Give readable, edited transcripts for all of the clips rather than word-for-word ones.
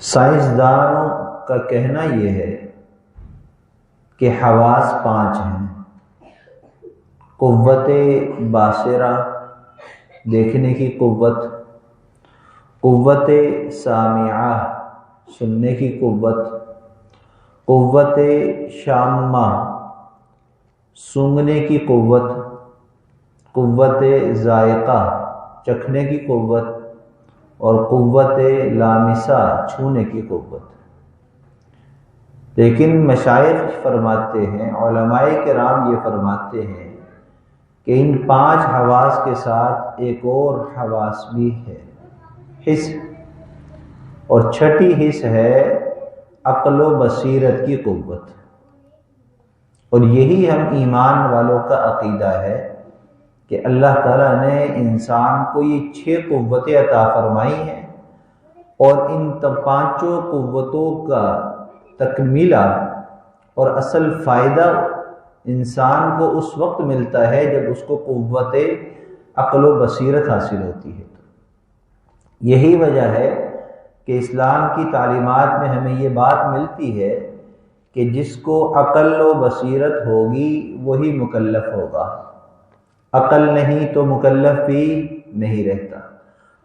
سائنسدانوں کا کہنا یہ ہے کہ حواس 5 ہیں: قوت باصرہ دیکھنے کی قوت، قوت سامعہ سننے کی قوت، قوت شامہ سونگھنے کی قوت، قوت ذائقہ چکھنے کی قوت، اور قوت لامسہ چھونے کی قوت۔ لیکن مشائخ فرماتے ہیں، علماء کرام یہ فرماتے ہیں کہ ان 5 حواس کے ساتھ ایک اور حواس بھی ہے، حس، اور چھٹی حس ہے عقل و بصیرت کی قوت۔ اور یہی ہم ایمان والوں کا عقیدہ ہے کہ اللہ تعالیٰ نے انسان کو یہ 6 قوتیں عطا فرمائی ہیں، اور ان 5 قوتوں کا تکمیلہ اور اصل فائدہ انسان کو اس وقت ملتا ہے جب اس کو قوت عقل و بصیرت حاصل ہوتی ہے۔ یہی وجہ ہے کہ اسلام کی تعلیمات میں ہمیں یہ بات ملتی ہے کہ جس کو عقل و بصیرت ہوگی وہی مکلف ہوگا، عقل نہیں تو مکلف بھی نہیں رہتا۔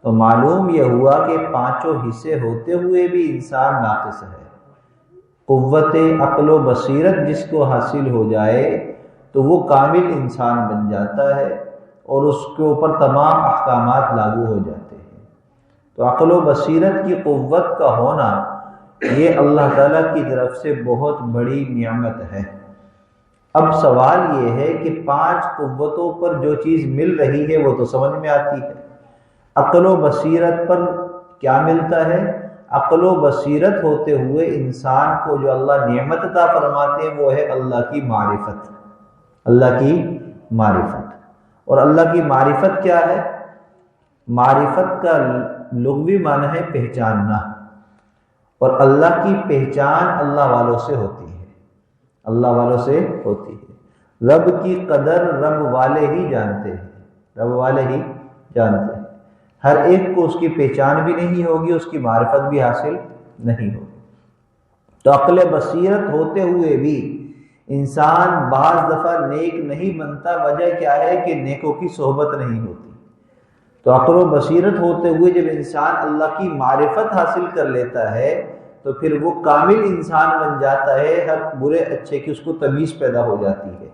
تو معلوم یہ ہوا کہ 5 حصے ہوتے ہوئے بھی انسان ناقص ہے۔ قوت عقل و بصیرت جس کو حاصل ہو جائے تو وہ کامل انسان بن جاتا ہے، اور اس کے اوپر تمام احکامات لاگو ہو جاتے ہیں۔ تو عقل و بصیرت کی قوت کا ہونا یہ اللہ تعالیٰ کی طرف سے بہت بڑی نعمت ہے۔ اب سوال یہ ہے کہ 5 قوتوں پر جو چیز مل رہی ہے وہ تو سمجھ میں آتی ہے، عقل و بصیرت پر کیا ملتا ہے؟ عقل و بصیرت ہوتے ہوئے انسان کو جو اللہ نعمت عطا فرماتے ہیں وہ ہے اللہ کی معرفت، اللہ کی معرفت۔ اور اللہ کی معرفت کیا ہے؟ معرفت کا لغوی معنی ہے پہچاننا، اور اللہ کی پہچان اللہ والوں سے ہوتی ہے، اللہ والوں سے ہوتی ہے۔ رب کی قدر رب والے ہی جانتے ہیں، رب والے ہی جانتے ہیں۔ ہر ایک کو اس کی پہچان بھی نہیں ہوگی، اس کی معرفت بھی حاصل نہیں ہوگی۔ تو عقل بصیرت ہوتے ہوئے بھی انسان بعض دفعہ نیک نہیں بنتا، وجہ کیا ہے کہ نیکوں کی صحبت نہیں ہوتی۔ تو عقل و بصیرت ہوتے ہوئے جب انسان اللہ کی معرفت حاصل کر لیتا ہے تو پھر وہ کامل انسان بن جاتا ہے، ہر برے اچھے کی اس کو تمیز پیدا ہو جاتی ہے،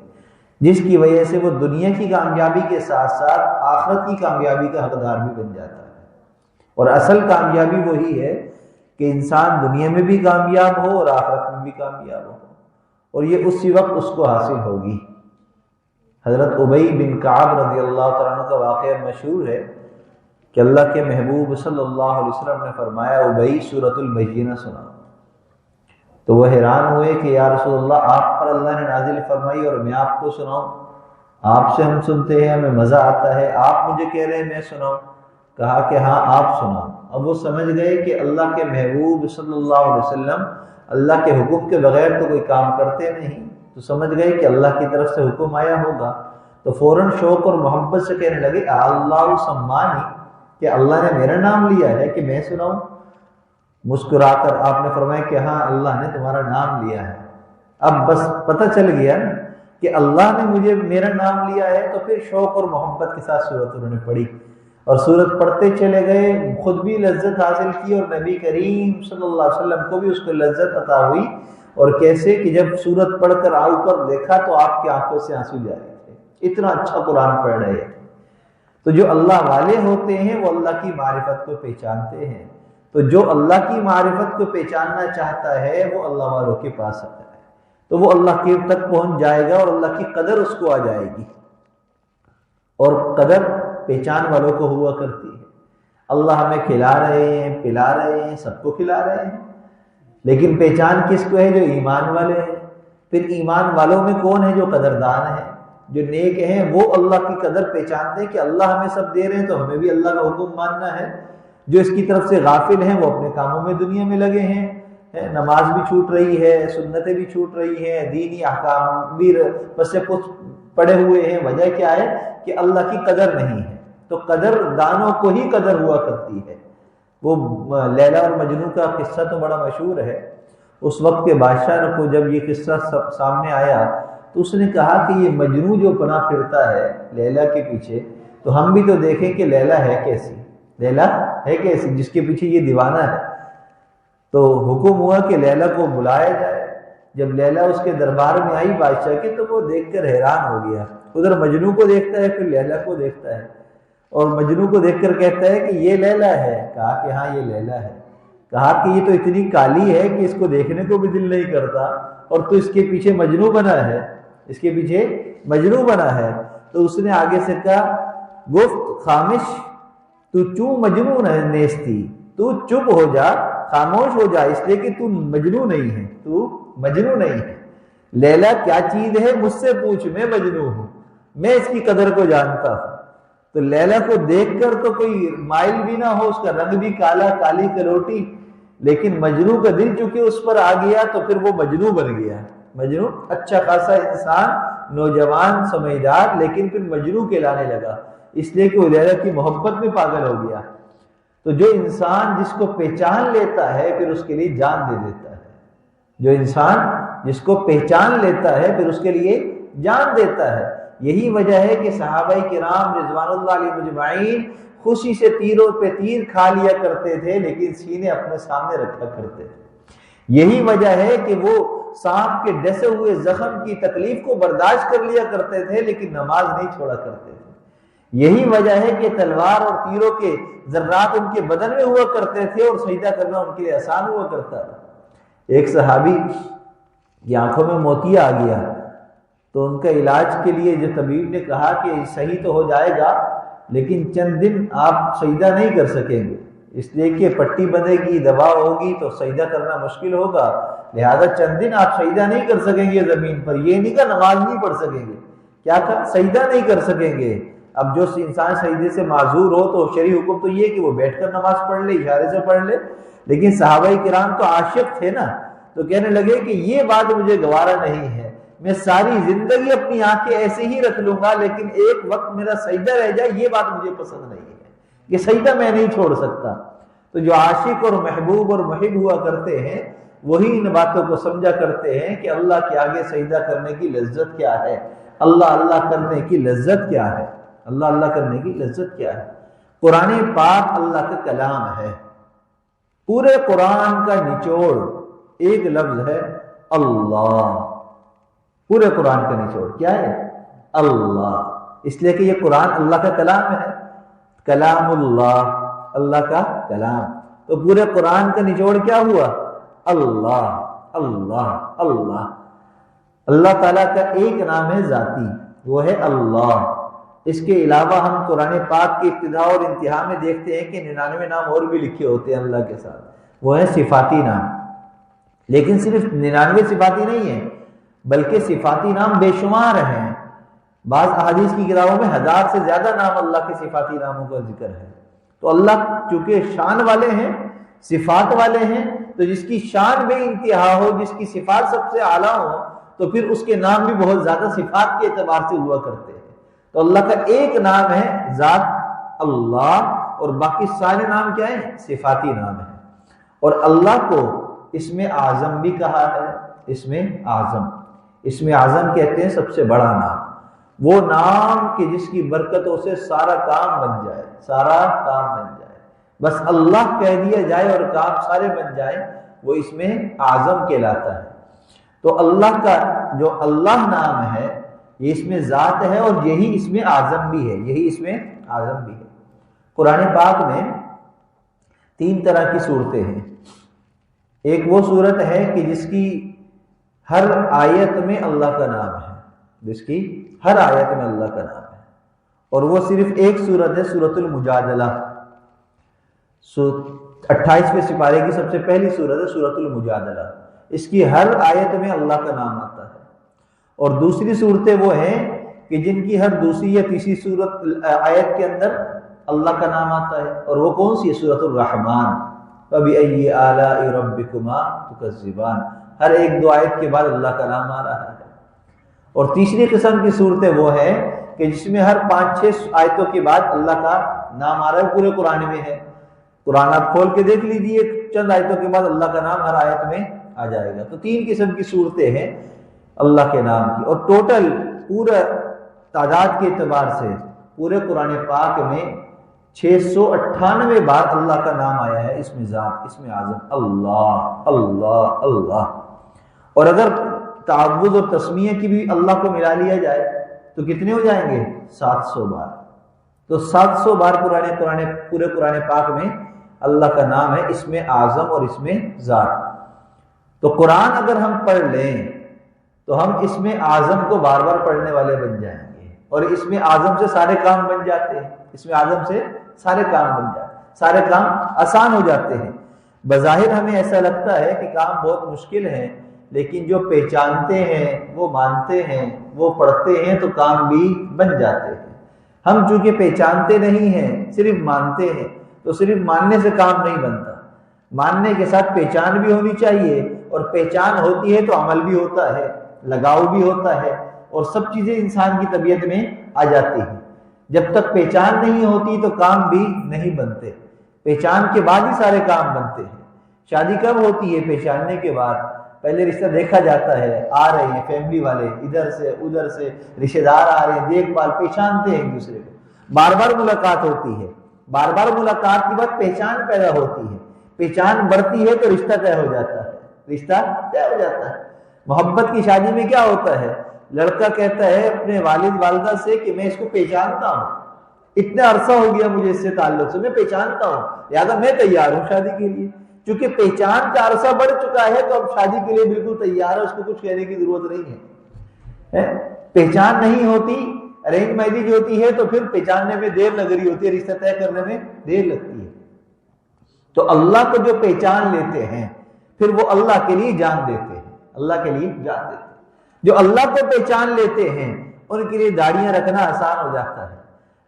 جس کی وجہ سے وہ دنیا کی کامیابی کے ساتھ ساتھ آخرت کی کامیابی کا حقدار بھی بن جاتا ہے۔ اور اصل کامیابی وہی ہے کہ انسان دنیا میں بھی کامیاب ہو اور آخرت میں بھی کامیاب ہو، اور یہ اسی وقت اس کو حاصل ہوگی۔ حضرت ابی بن کعب رضی اللہ تعالیٰ عنہ کا واقعہ مشہور ہے کہ اللہ کے محبوب صلی اللہ علیہ وسلم نے فرمایا، ابی سورۃ البینہ سنا۔ تو وہ حیران ہوئے کہ یا رسول اللہ، آپ پر اللہ نے نازل فرمائی اور میں آپ کو سناؤں؟ آپ سے ہم سنتے ہیں، ہمیں مزہ آتا ہے، آپ مجھے کہہ رہے ہیں میں سناؤں؟ کہا کہ ہاں آپ سناؤ۔ اب وہ سمجھ گئے کہ اللہ کے محبوب صلی اللہ علیہ وسلم اللہ کے حکم کے بغیر تو کوئی کام کرتے نہیں، تو سمجھ گئے کہ اللہ کی طرف سے حکم آیا ہوگا۔ تو فوراً شوق اور محبت سے کہنے لگے، اللہ سمانی، کہ اللہ نے میرا نام لیا ہے کہ میں سناؤں؟ مسکرا کر آپ نے فرمایا کہ ہاں اللہ نے تمہارا نام لیا ہے۔ اب بس پتہ چل گیا نا کہ اللہ نے مجھے میرا نام لیا ہے، تو پھر شوق اور محبت کے ساتھ سورت انہوں نے پڑھی، اور سورت پڑھتے چلے گئے، خود بھی لذت حاصل کی اور نبی کریم صلی اللہ علیہ وسلم کو بھی اس کو لذت عطا ہوئی۔ اور کیسے کہ جب سورت پڑھ کر اوپر دیکھا تو آپ کی آنکھوں سے آنسو جا رہے تھے، اتنا اچھا قرآن پڑھ رہے تھے۔ تو جو اللہ والے ہوتے ہیں وہ اللہ کی معرفت کو پہچانتے ہیں، تو جو اللہ کی معرفت کو پہچاننا چاہتا ہے وہ اللہ والوں کے پاس آتا ہے، تو وہ اللہ کے تک پہنچ جائے گا اور اللہ کی قدر اس کو آ جائے گی۔ اور قدر پہچان والوں کو ہوا کرتی ہے۔ اللہ ہمیں کھلا رہے ہیں، پلا رہے ہیں، سب کو کھلا رہے ہیں، لیکن پہچان کس کو ہے؟ جو ایمان والے ہیں۔ پھر ایمان والوں میں کون ہے؟ جو قدردان ہیں، جو نیک ہیں، وہ اللہ کی قدر پہچانتے ہیں کہ اللہ ہمیں سب دے رہے ہیں تو ہمیں بھی اللہ کا حکم ماننا ہے۔ جو اس کی طرف سے غافل ہیں وہ اپنے کاموں میں دنیا میں لگے ہیں، نماز بھی چھوٹ رہی ہے، سنتیں بھی چھوٹ رہی ہیں، دینی احکام بھی بس سے کچھ پڑے ہوئے ہیں۔ وجہ کیا ہے کہ اللہ کی قدر نہیں ہے۔ تو قدر دانوں کو ہی قدر ہوا کرتی ہے، وہ لیلا اور مجنون کا قصہ تو بڑا مشہور ہے. اس وقت کے بادشاہ کو جب یہ قصہ سامنے آیا تو اس نے کہا کہ یہ مجنون جو پناہ پھرتا ہے لیلا کے پیچھے، تو ہم بھی تو دیکھیں کہ لیلا ہے کیسی، لیلا ہے کیسی جس کے پیچھے یہ دیوانہ ہے. تو حکم ہوا کہ لیلا کو بلایا جائے. جب لیلا اس کے دربار میں آئی بادشاہ کے تو وہ دیکھ کر حیران ہو گیا. ادھر مجنون کو دیکھتا ہے، پھر لیلا کو دیکھتا ہے، اور مجنون کو دیکھ کر کہتا ہے کہ یہ لیلا ہے. کہا کہ ہاں یہ لیلا ہے. کہا کہ یہ تو اتنی کالی ہے کہ اس کو دیکھنے کو بھی دل نہیں کرتا، اور تو اس کے پیچھے مجنون بنا ہے، اس کے پیچھے مجنون بنا ہے. تو اس نے آگے سے کہا گفت خامش تو چوں مجنون ہے نیستی، تو چپ ہو جا، خاموش ہو جا، اس لیے کہ تو مجنون نہیں ہے، تو مجنون نہیں ہے. لیلا کیا چیز ہے مجھ سے پوچھ، میں مجنون ہوں، میں اس کی قدر کو جانتا ہوں. تو لیلا کو دیکھ کر تو کوئی مائل بھی نہ ہو، اس کا رنگ بھی کالا، کالی کلوٹی، لیکن مجنون کا دل چونکہ اس پر آ گیا تو پھر وہ مجنون بن گیا. مجنون اچھا خاصا انسان، نوجوان سمجھدار، لیکن پھر مجنون کہلانے لگا، اس لیے کہ وہ لیلا کی محبت میں پاگل ہو گیا. تو جو انسان جس کو پہچان لیتا ہے پھر اس کے لیے جان دے دیتا ہے، جو انسان جس کو پہچان لیتا ہے پھر اس کے لیے جان دیتا ہے. یہی وجہ ہے کہ صحابہ کرام رضوان اللہ علیہ مجمعین خوشی سے تیروں پہ تیر کھا لیا کرتے تھے، لیکن سینے اپنے سامنے رکھا کرتے تھے. یہی وجہ ہے کہ وہ سانپ کے ڈسے ہوئے زخم کی تکلیف کو برداشت کر لیا کرتے تھے، لیکن نماز نہیں چھوڑا کرتے تھے. یہی وجہ ہے کہ تلوار اور تیروں کے ذرات ان کے بدن میں ہوا کرتے تھے، اور سجدہ کرنا ان کے لیے آسان ہوا کرتا تھا. ایک صحابی کی آنکھوں میں موتیا آ گیا، تو ان کا علاج کے لیے جو طبیب نے کہا کہ صحیح تو ہو جائے گا، لیکن چند دن آپ سجدہ نہیں کر سکیں گے، اس لیے کہ پٹی بندھے گی، دوا ہوگی تو سجدہ کرنا مشکل ہوگا، لہذا چند دن آپ سجدہ نہیں کر سکیں گے زمین پر. یہ نہیں کہ نماز نہیں پڑھ سکیں گے، کیا کہا سجدہ نہیں کر سکیں گے. اب جو انسان سجدے سے معذور ہو تو شرعی حکم تو یہ کہ وہ بیٹھ کر نماز پڑھ لے، اشارے سے پڑھ لے. لیکن صحابہ کرام تو عاشق تھے نا، تو کہنے لگے کہ یہ بات مجھے گوارا نہیں ہے، میں ساری زندگی اپنی آنکھیں ایسے ہی رکھ لوں گا، لیکن ایک وقت میرا سجدہ رہ جائے یہ بات مجھے پسند نہیں ہے، یہ سجدہ میں نہیں چھوڑ سکتا. تو جو عاشق اور محبوب اور محب ہوا کرتے ہیں وہی ان باتوں کو سمجھا کرتے ہیں کہ اللہ کے آگے سجدہ کرنے کی لذت کیا ہے، اللہ اللہ کرنے کی لذت کیا ہے، اللہ اللہ کرنے کی لذت کیا ہے. قرآن پاک اللہ کا کلام ہے. پورے قرآن کا نچوڑ ایک لفظ ہے اللہ. پورے قرآن کا نچوڑ کیا ہے؟ اللہ. اس لیے کہ یہ قرآن اللہ کا کلام ہے، کلام اللہ، اللہ کا کلام. تو پورے قرآن کا نچوڑ کیا ہوا؟ اللہ اللہ اللہ. اللہ تعالیٰ کا ایک نام ہے ذاتی، وہ ہے اللہ. اس کے علاوہ ہم قرآن پاک کی ابتدا اور انتہا میں دیکھتے ہیں کہ 99 نام اور بھی لکھے ہوتے ہیں اللہ کے ساتھ، وہ ہیں صفاتی نام. لیکن صرف 99 صفاتی نہیں ہیں، بلکہ صفاتی نام بے شمار ہیں. بعض احادیث کی کتابوں میں 1000 سے زیادہ نام اللہ کے صفاتی ناموں کا ذکر ہے. تو اللہ چونکہ شان والے ہیں، صفات والے ہیں، تو جس کی شان بے انتہا ہو، جس کی صفات سب سے اعلیٰ ہو، تو پھر اس کے نام بھی بہت زیادہ صفات کے اعتبار سے ہوا کرتے ہیں. تو اللہ کا ایک نام ہے ذات اللہ، اور باقی سارے نام کیا ہیں؟ صفاتی نام ہیں. اور اللہ کو اسم اعظم بھی کہا ہے. اسم اعظم، اسم اعظم کہتے ہیں سب سے بڑا نام، وہ نام کہ جس کی برکتوں سے سارا کام بن جائے، سارا کام بن جائے. بس اللہ کہہ دیا جائے اور کام سارے بن جائیں، وہ اسم اعظم کہلاتا ہے. تو اللہ کا جو اللہ نام ہے یہ اسم ذات ہے، اور یہی اسم اعظم بھی ہے، یہی اسم اعظم بھی ہے. قرآن پاک میں 3 طرح کی صورتیں ہیں. ایک وہ صورت ہے کہ جس کی ہر آیت میں اللہ کا نام ہے، جس کی ہر آیت میں اللہ کا نام ہے، اور وہ صرف ایک صورت ہے، سورۃ المجادلہ. 28ویں سپارے کی سب سے پہلی صورت ہے سورۃ المجادلہ. اس کی ہر آیت میں اللہ کا نام آتا ہے. اور دوسری صورتیں وہ ہیں کہ جن کی ہر دوسری یا تیسری صورت آیت کے اندر اللہ کا نام آتا ہے، اور وہ کون سی ہے؟ سورۃ الرحمن. فَبِأَيِّ آلَاءِ رَبِّكُمَا تُكَذِّبَانِ. ہر 1-2 آیت کے بعد اللہ کا نام آ رہا ہے. اور تیسری قسم کی صورتیں وہ ہیں کہ جس میں ہر 5-6 آیتوں کے بعد اللہ کا نام آ رہا ہے، پورے قرآن میں ہے. قرآن آپ کھول کے دیکھ لیجئے، چند آیتوں کے بعد اللہ کا نام ہر آیت میں آ جائے گا۔ تو 3 قسم کی صورتیں ہیں اللہ کے نام کی، اور ٹوٹل پورا تعداد کے اعتبار سے پورے قرآن پاک میں 698 بار اللہ کا نام آیا ہے، اسم ذات، اسم اعظم، اللہ اللہ اللہ۔ اور اگر تعوذ اور تسمیہ کی بھی اللہ کو ملا لیا جائے تو کتنے ہو جائیں گے؟ 700 بار۔ تو 700 بار پورے قرآن پاک میں اللہ کا نام ہے، اسم اعظم اور اسم ذات۔ تو قرآن اگر ہم پڑھ لیں تو ہم اسم اعظم کو بار بار پڑھنے والے بن جائیں گے، اور اسم اعظم سے سارے کام بن جاتے ہیں، اسم اعظم سے سارے کام بن جاتے ہیں، سارے کام آسان ہو جاتے ہیں۔ بظاہر ہمیں ایسا لگتا ہے کہ کام بہت مشکل ہے، لیکن جو پہچانتے ہیں، وہ مانتے ہیں، وہ پڑھتے ہیں تو کام بھی بن جاتے ہیں۔ ہم چونکہ پہچانتے نہیں ہیں، صرف مانتے ہیں، تو صرف ماننے سے کام نہیں بنتا، ماننے کے ساتھ پہچان بھی ہونی چاہیے، اور پہچان ہوتی ہے تو عمل بھی ہوتا ہے، لگاؤ بھی ہوتا ہے، اور سب چیزیں انسان کی طبیعت میں آ جاتی ہیں۔ جب تک پہچان نہیں ہوتی تو کام بھی نہیں بنتے، پہچان کے بعد ہی سارے کام بنتے ہیں۔ شادی کب ہوتی ہے؟ پہچاننے کے بعد۔ پہلے رشتہ دیکھا جاتا ہے، آ رہے ہیں فیملی والے، ادھر سے ادھر سے رشتہ دار آ رہے ہیں، دیکھ بھال، پہچانتے ہیں ایک دوسرے کو، بار بار ملاقات ہوتی ہے، بار بار ملاقات کے بعد پہچان پیدا ہوتی ہے، پہچان بڑھتی ہے تو رشتہ طے ہو جاتا ہے، رشتہ طے ہو جاتا ہے۔ محبت کی شادی میں کیا ہوتا ہے؟ لڑکا کہتا ہے اپنے والد والدہ سے کہ میں اس کو پہچانتا ہوں، اتنا عرصہ ہو گیا مجھے اس سے تعلق سے، میں پہچانتا ہوں، لہٰذا میں تیار ہوں شادی کے لیے۔ چونکہ پہچان کا عرصہ بڑھ چکا ہے تو اب شادی کے لیے بالکل تیار ہے، اس کو کچھ کہنے کی ضرورت نہیں ہے۔ پہچان نہیں ہوتی، ارینج میرج ہوتی ہے تو پھر پہچاننے میں دیر لگ رہی ہوتی ہے، رشتہ طے کرنے میں دیر لگتی ہے۔ تو اللہ کو جو پہچان لیتے ہیں پھر وہ اللہ کے لیے جان دیتے ہیں، اللہ کے لیے جان دیتے ہیں۔ جو اللہ کو پہچان لیتے ہیں ان کے لیے داڑیاں رکھنا آسان ہو جاتا ہے،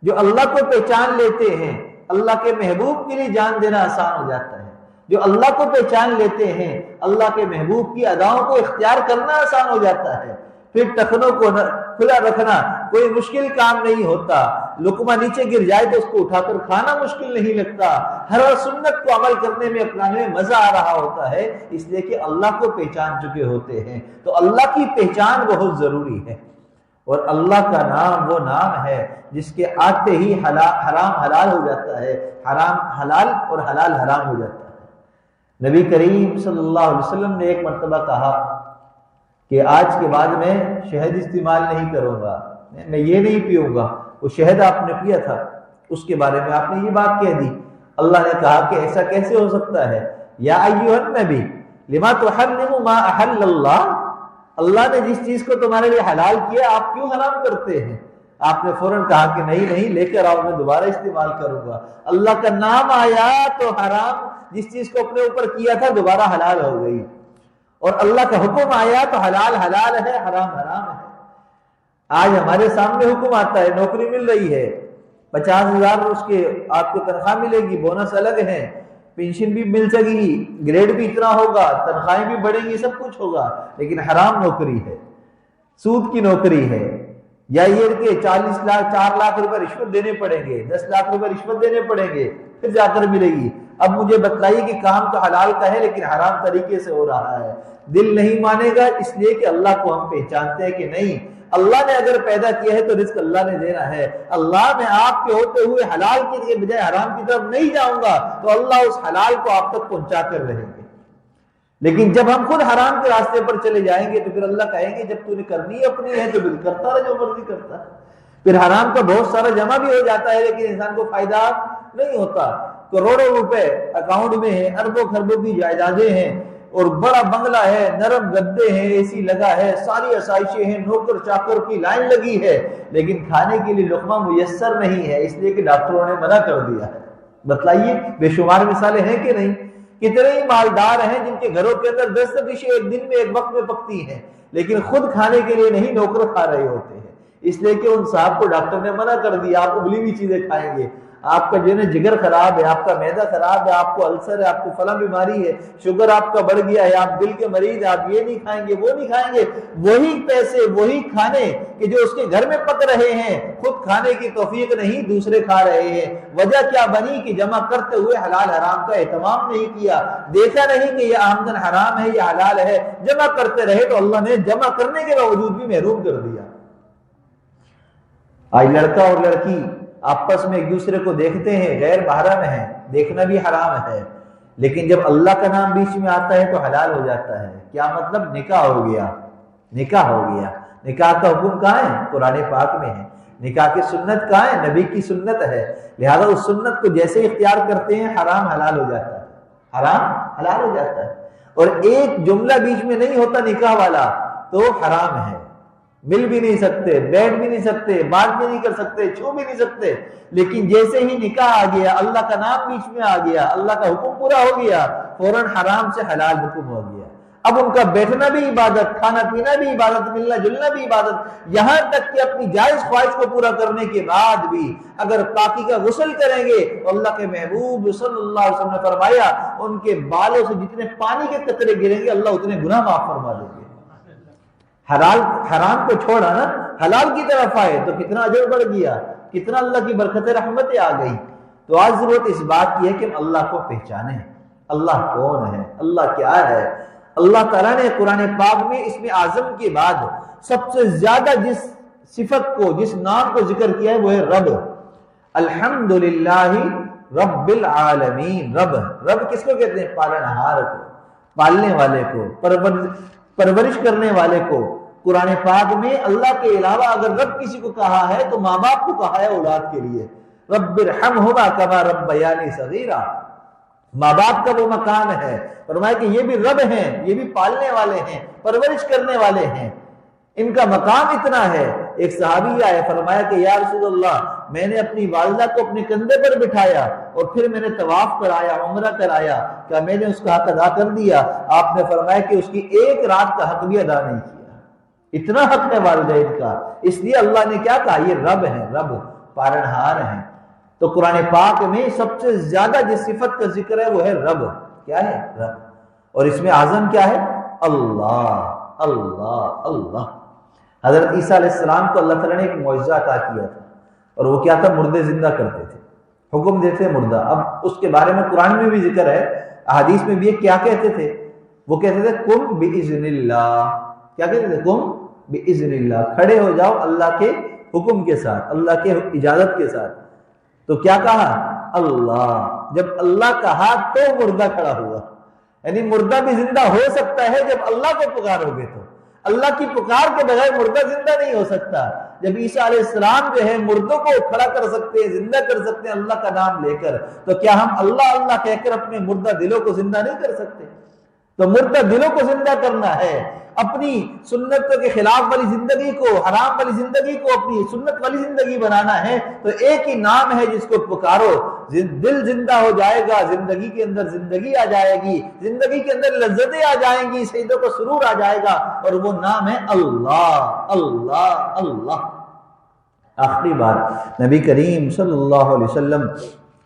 جو اللہ کو پہچان لیتے ہیں اللہ کے محبوب کے لیے جان دینا آسان ہو جاتا ہے، جو اللہ کو پہچان لیتے ہیں اللہ کے محبوب کی اداؤں کو اختیار کرنا آسان ہو جاتا ہے۔ پھر ٹخنوں کو کھلا رکھنا کوئی مشکل کام نہیں ہوتا، لقمہ نیچے گر جائے تو اس کو اٹھا کر کھانا مشکل نہیں لگتا، ہر سنت کو عمل کرنے میں اپنانے میں مزہ آ رہا ہوتا ہے، اس لیے کہ اللہ کو پہچان چکے ہوتے ہیں۔ تو اللہ کی پہچان بہت ضروری ہے، اور اللہ کا نام وہ نام ہے جس کے آتے ہی حرام حلال ہو جاتا ہے، حرام حلال اور حلال حرام ہو جاتا ہے۔ نبی کریم صلی اللہ علیہ وسلم نے ایک مرتبہ کہا کہ آج کے بعد میں شہد استعمال نہیں کروں گا، میں یہ نہیں پیوں گا۔ وہ شہد آپ نے پیا تھا، اس کے بارے میں آپ نے یہ بات کہہ دی۔ اللہ نے کہا کہ ایسا کیسے ہو سکتا ہے؟ یا ایھا النبی لما تحرم ما احل اللہ، اللہ نے جس چیز کو تمہارے لیے حلال کیا آپ کیوں حرام کرتے ہیں؟ آپ نے فوراً کہا کہ نہیں لے کر آؤ، میں دوبارہ استعمال کروں گا۔ اللہ کا نام آیا تو حرام جس چیز کو اپنے اوپر کیا تھا دوبارہ حلال ہو گئی، اور اللہ کا حکم آیا تو حلال حلال ہے، حرام حرام ہے۔ آج ہمارے سامنے حکم آتا ہے، نوکری مل رہی ہے، 50,000 اس کے آپ کو تنخواہ ملے گی، بونس الگ ہے، پینشن بھی مل سکے گی، گریڈ بھی اتنا ہوگا، تنخواہیں بھی بڑھیں گی، سب کچھ ہوگا، لیکن حرام نوکری ہے، سود کی نوکری ہے، یا یہ کہ 4 لاکھ روپے رشوت دینے پڑیں گے، 10 لاکھ روپے رشوت دینے پڑیں گے پھر جا کر ملے گی۔ اب مجھے بتلائیے کہ کام تو حلال کا ہے لیکن حرام طریقے سے ہو رہا ہے، دل نہیں مانے گا، اس لیے کہ اللہ کو ہم پہچانتے ہیں کہ نہیں، اللہ نے اگر پیدا کیا ہے تو رزق اللہ نے دینا ہے، اللہ میں آپ کے ہوتے ہوئے حلال کے بجائے حرام کی طرف نہیں جاؤں گا تو اللہ اس حلال کو آپ تک پہنچا کر رہیں گے۔ لیکن جب ہم خود حرام کے راستے پر چلے جائیں گے تو پھر اللہ کہیں گے جب تو نے کرنی اپنی ہے تو پھر کرتا رہے جو مرضی کرتا ہے۔ پھر حرام کا بہت سارا جمع بھی ہو جاتا ہے لیکن انسان کو فائدہ نہیں ہوتا، کروڑوں روپے اکاؤنٹ میں ہیں، اربوں خربوں کی جائیدادیں ہیں، اور بڑا بنگلہ ہے، نرم گدے ہیں، اے سی لگا ہے، ساری آسائشیں ہیں، نوکر چاکر کی لائن لگی ہے، لیکن کھانے کے لیے لقمہ میسر نہیں ہے، اس لیے کہ ڈاکٹروں نے منع کر دیا ہے۔ بتلائیے بے شمار مثالیں ہیں کہ نہیں؟ کتنے ہی مالدار ہیں جن کے گھروں کے اندر 10 ڈشیں ایک دن میں ایک وقت میں پکتی ہیں، لیکن خود کھانے کے لیے نہیں، نوکر کھا رہے ہوتے ہیں، اس لیے کہ ان صاحب کو ڈاکٹر نے منع کر دیا آپ ابلی ہوئی چیزیں کھائیں گے، آپ کا جو ہے جگر خراب ہے، آپ کا معدہ خراب ہے، آپ کو السر ہے، آپ کو فلاں بیماری ہے، شوگر آپ کا بڑھ گیا ہے، آپ دل کے مریض ہیں، آپ یہ نہیں کھائیں گے وہ نہیں کھائیں گے، وہی پیسے وہی کھانے کہ جو اس کے گھر میں پک رہے ہیں، خود کھانے کی توفیق نہیں، دوسرے کھا رہے ہیں۔ وجہ کیا بنی کہ جمع کرتے ہوئے حلال حرام کا اہتمام نہیں کیا، دیکھا نہیں کہ یہ آمدن حرام ہے یا حلال ہے، جمع کرتے رہے تو اللہ نے جمع کرنے کے باوجود بھی محروم کر دیا۔ آج لڑکا اور لڑکی آپس میں ایک دوسرے کو دیکھتے ہیں، غیر محرم ہیں، دیکھنا بھی حرام ہے، لیکن جب اللہ کا نام بیچ میں آتا ہے تو حلال ہو جاتا ہے۔ کیا مطلب؟ نکاح ہو گیا، نکاح ہو گیا۔ نکاح کا حکم کہاں ہے؟ قرآن پاک میں ہے۔ نکاح کی سنت کہاں ہے؟ نبی کی سنت ہے۔ لہذا اس سنت کو جیسے اختیار کرتے ہیں حرام حلال ہو جاتا ہے، حرام حلال ہو جاتا ہے۔ اور ایک جملہ بیچ میں نہیں ہوتا نکاح والا تو حرام ہے، مل بھی نہیں سکتے، بیٹھ بھی نہیں سکتے، بات بھی نہیں کر سکتے، چھو بھی نہیں سکتے۔ لیکن جیسے ہی نکاح آ گیا، اللہ کا نام بیچ میں آ گیا، اللہ کا حکم پورا ہو گیا، فوراً حرام سے حلال حکم ہو گیا۔ اب ان کا بیٹھنا بھی عبادت، کھانا پینا بھی عبادت، ملنا جلنا بھی عبادت، یہاں تک کہ اپنی جائز خواہش کو پورا کرنے کے بعد بھی اگر پاکی کا غسل کریں گے تو اللہ کے محبوب صلی اللہ علیہ وسلم نے فرمایا ان کے بالوں سے جتنے پانی کے قطرے گریں گے اللہ اتنے گناہ معاف فرما دیں گے۔ حرام کو چھوڑا نا، حلال کی طرف آئے تو کتنا اجر بڑھ گیا، کتنا اللہ کی برکتیں رحمتیں آ گئی۔ تو آج ضرورت اس بات کی ہے کہ ہم اللہ کو پہچانیں، اللہ کون ہے، اللہ کیا ہے۔ اللہ تعالیٰ نے قرآن پاک میں اسم اعظم کے بعد سب سے زیادہ جس صفت کو، جس نام کو ذکر کیا ہے وہ ہے رب۔ الحمدللہ رب العالمین۔ رب، رب کس کو کہتے ہیں؟ پالنہار کو، پالنے والے کو، پرورش کرنے والے کو۔ قرآن پاک میں اللہ کے علاوہ اگر رب کسی کو کہا ہے تو ماں باپ کو کہا ہے اولاد کے لیے، رب ارحمہما کما ربیانی صغیرا۔ ماں باپ کا وہ مکان ہے، فرمایا کہ یہ بھی رب ہیں، یہ بھی پالنے والے ہیں، پرورش کرنے والے ہیں، ان کا مقام اتنا ہے۔ ایک صحابی آئے، فرمایا کہ یا رسول اللہ میں نے اپنی والدہ کو اپنے کندھے پر بٹھایا اور پھر میں نے طواف کرایا، عمرہ کرایا، کیا میں نے اس کا حق ادا کر دیا؟ آپ نے فرمایا کہ اس کی ایک رات کا حق بھی ادا نہیں کیا، اتنا حق ہے والدین کا۔ اس لیے اللہ نے کیا کہا؟ یہ رب ہیں، رب پالنہار ہیں۔ تو قرآن پاک میں سب سے زیادہ جس صفت کا ذکر ہے وہ ہے رب۔ کیا ہے؟ رب۔ اور اس میں اعظم کیا ہے؟ اللہ، اللہ، اللہ۔ حضرت عیسیٰ علیہ السلام کو اللہ تعالیٰ نے ایک معجزہ عطا کیا تھا، اور وہ کیا تھا؟ مردے زندہ کرتے تھے، حکم دیتے مردہ۔ اب اس کے بارے میں قرآن میں بھی ذکر ہے، احادیث میں بھی، کیا کہتے تھے؟ وہ کہتے تھے قم بإذن اللہ۔ کیا کہتے تھے؟ قم بإذن اللہ، کھڑے ہو جاؤ اللہ کے حکم کے ساتھ، اللہ کے اجازت کے ساتھ۔ تو کیا کہا؟ اللہ۔ جب اللہ کہا تو مردہ کھڑا ہوا، یعنی مردہ بھی زندہ ہو سکتا ہے جب اللہ کو پکارو گے تو۔ اللہ کی پکار کے بغیر مردہ زندہ نہیں ہو سکتا۔ جب عیسیٰ علیہ السلام جو ہے مردوں کو کھڑا کر سکتے ہیں، زندہ کر سکتے ہیں اللہ کا نام لے کر، تو کیا ہم اللہ اللہ کہہ کر اپنے مردہ دلوں کو زندہ نہیں کر سکتے؟ تو مردہ دلوں کو زندہ کرنا ہے، اپنی سنتوں کے خلاف والی زندگی کو، حرام والی زندگی کو اپنی سنت والی زندگی بنانا ہے، تو ایک ہی نام ہے جس کو پکارو، دل زندہ ہو جائے گا، زندگی کے اندر زندگی آ جائے گی، زندگی کے اندر لذتیں آ جائیں گی، سجدوں کو سرور آ جائے گا، اور وہ نام ہے اللہ، اللہ، اللہ۔ آخری بات، نبی کریم صلی اللہ علیہ وسلم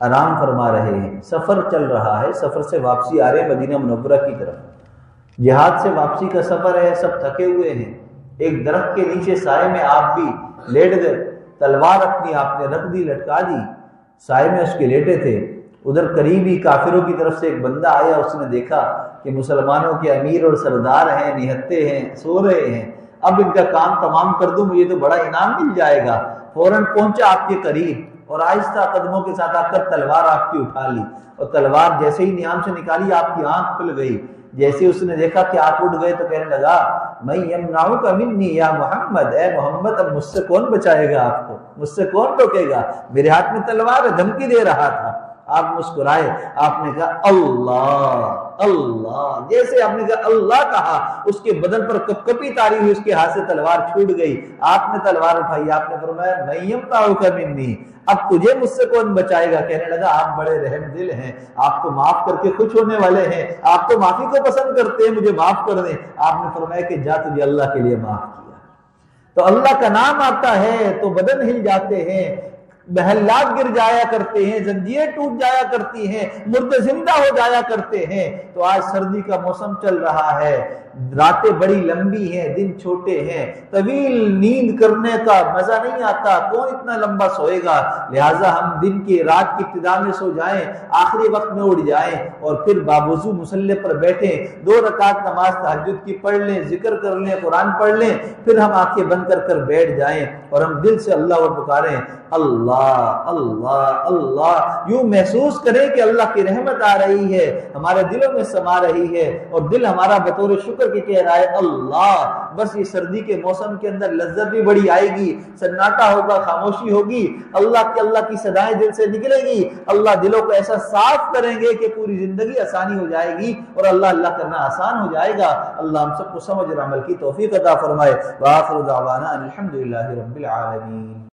آرام فرما رہے ہیں، سفر چل رہا ہے، سفر سے واپسی آ رہے ہیں مدینہ منورہ کی طرف، جہاد سے واپسی کا سفر ہے، سب تھکے ہوئے ہیں، ایک درخت کے نیچے سائے میں آپ بھی لیٹ گئے، تلوار اپنی آپ نے رکھ دی، لٹکا دی، سائے میں اس کے لیٹے تھے۔ ادھر قریبی کافروں کی طرف سے ایک بندہ آیا، اس نے دیکھا کہ مسلمانوں کے امیر اور سردار ہیں، نہتے ہیں، سو رہے ہیں، اب ان کا کام تمام کر دوں، مجھے تو بڑا انعام مل جائے گا۔ فوراً پہنچا آپ کے قریب اور آہستہ قدموں کے ساتھ آ کر تلوار آپ کی اٹھا لی، اور تلوار جیسے ہی نیام سے نکالی آپ کی آنکھ کھل گئی۔ جیسے اس نے دیکھا کہ آپ اٹھ گئے تو کہنے لگا میں یمنعک منی یا محمد، اے محمد اب مجھ سے کون بچائے گا آپ کو، مجھ سے کون روکے گا، میرے ہاتھ میں تلوار ہے، دھمکی دے رہا تھا۔ آپ مسکرائے، آپ نے کہا اللہ اللہ، جیسے آپ نے کہا اللہ کہا، اس کے بدن پر کپ کپی تاری ہوئی، اس کے ہاتھ سے تلوار چھوٹ گئی، آپ نے تلوار اٹھائی، آپ نے فرمایا میں یمنعک منی، اب تجھے مجھ سے کون بچائے گا۔ کہنے لگا آپ بڑے رحم دل ہیں، آپ تو معاف کر کے خوش ہونے والے ہیں، آپ تو معافی کو پسند کرتے ہیں، مجھے معاف کر دیں۔ آپ نے فرمایا کہ جا، تجھے اللہ کے لیے معاف کیا۔ تو اللہ کا نام آتا ہے تو بدن ہل جاتے ہیں، محلات گر جایا کرتے ہیں، زنجیریں ٹوٹ جایا کرتی ہیں، مردے زندہ ہو جایا کرتے ہیں۔ تو آج سردی کا موسم چل رہا ہے، راتیں بڑی لمبی ہیں، دن چھوٹے ہیں، طویل نیند کرنے کا مزہ نہیں آتا، کون اتنا لمبا سوئے گا؟ لہٰذا ہم دن کی رات کی ابتدا میں سو جائیں، آخری وقت میں اٹھ جائیں اور پھر باوضو مصلی پر بیٹھیں، 2 رکعت نماز تہجد کی پڑھ لیں، ذکر کر لیں، قرآن پڑھ لیں، پھر ہم آنکھیں بند کر کر بیٹھ جائیں اور ہم دل سے اللہ کو پکاریں، اللہ اللہ اللہ، یوں محسوس کریں کہ اللہ کی رحمت آ رہی ہے، ہمارے دلوں میں سما رہی ہے اور دل ہمارا بطور شکر کے کہہ رہا ہے اللہ۔ بس یہ سردی کے موسم کے اندر لذت بھی بڑی آئے گی، سناٹا ہوگا، خاموشی ہوگی، اللہ کی صدائیں دل سے نکلے گی، اللہ دلوں کو ایسا صاف کریں گے کہ پوری زندگی آسانی ہو جائے گی اور اللہ کرنا آسان ہو جائے گا۔ اللہ ہم سب کو سمجھ اور عمل کی توفیق عطا فرمائے۔ وآخر دعوانا الحمدللہ رب العالمین۔